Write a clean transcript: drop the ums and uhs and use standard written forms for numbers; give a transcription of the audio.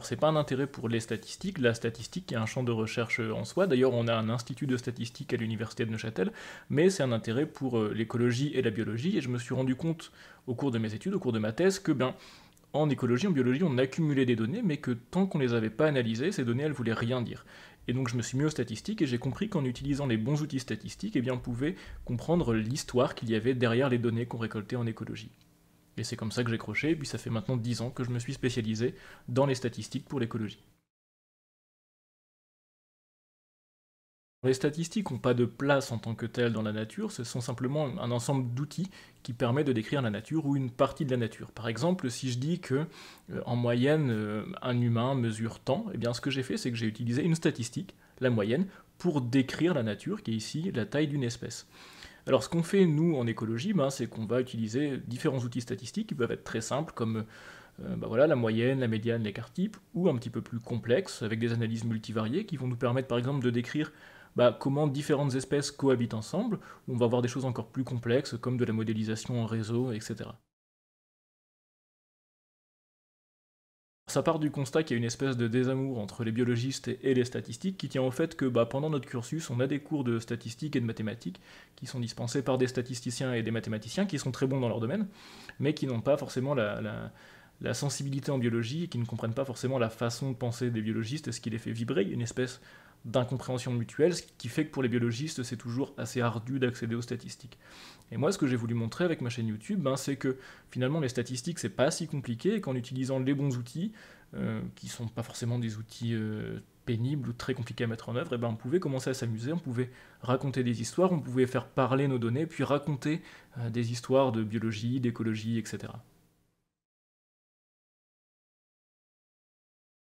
C'est pas un intérêt pour les statistiques, la statistique est un champ de recherche en soi, d'ailleurs on a un institut de statistique à l'université de Neuchâtel, mais c'est un intérêt pour l'écologie et la biologie, et je me suis rendu compte au cours de mes études, au cours de ma thèse, que en écologie, en biologie, on accumulait des données, mais que tant qu'on les avait pas analysées, ces données elles voulaient rien dire. Et donc je me suis mis aux statistiques et j'ai compris qu'en utilisant les bons outils statistiques, eh bien, on pouvait comprendre l'histoire qu'il y avait derrière les données qu'on récoltait en écologie. Et c'est comme ça que j'ai croché, et puis ça fait maintenant 10 ans que je me suis spécialisé dans les statistiques pour l'écologie. Les statistiques n'ont pas de place en tant que telles dans la nature, ce sont simplement un ensemble d'outils qui permet de décrire la nature ou une partie de la nature. Par exemple, si je dis que en moyenne un humain mesure tant, eh bien ce que j'ai fait c'est que j'ai utilisé une statistique, la moyenne, pour décrire la nature, qui est ici la taille d'une espèce. Alors ce qu'on fait nous en écologie, c'est qu'on va utiliser différents outils statistiques qui peuvent être très simples comme voilà, la moyenne, la médiane, l'écart type, ou un petit peu plus complexes avec des analyses multivariées qui vont nous permettre par exemple de décrire comment différentes espèces cohabitent ensemble, ou on va voir des choses encore plus complexes comme de la modélisation en réseau, etc. Ça part du constat qu'il y a une espèce de désamour entre les biologistes et les statistiques qui tient au fait que pendant notre cursus, on a des cours de statistiques et de mathématiques qui sont dispensés par des statisticiens et des mathématiciens qui sont très bons dans leur domaine, mais qui n'ont pas forcément la sensibilité en biologie et qui ne comprennent pas forcément la façon de penser des biologistes et ce qui les fait vibrer. Il y a une espèce d'incompréhension mutuelle, ce qui fait que pour les biologistes, c'est toujours assez ardu d'accéder aux statistiques. Et moi, ce que j'ai voulu montrer avec ma chaîne YouTube, c'est que finalement, les statistiques, c'est pas si compliqué, et qu'en utilisant les bons outils, qui sont pas forcément des outils pénibles ou très compliqués à mettre en œuvre, on pouvait commencer à s'amuser, on pouvait raconter des histoires, on pouvait faire parler nos données, puis raconter des histoires de biologie, d'écologie, etc.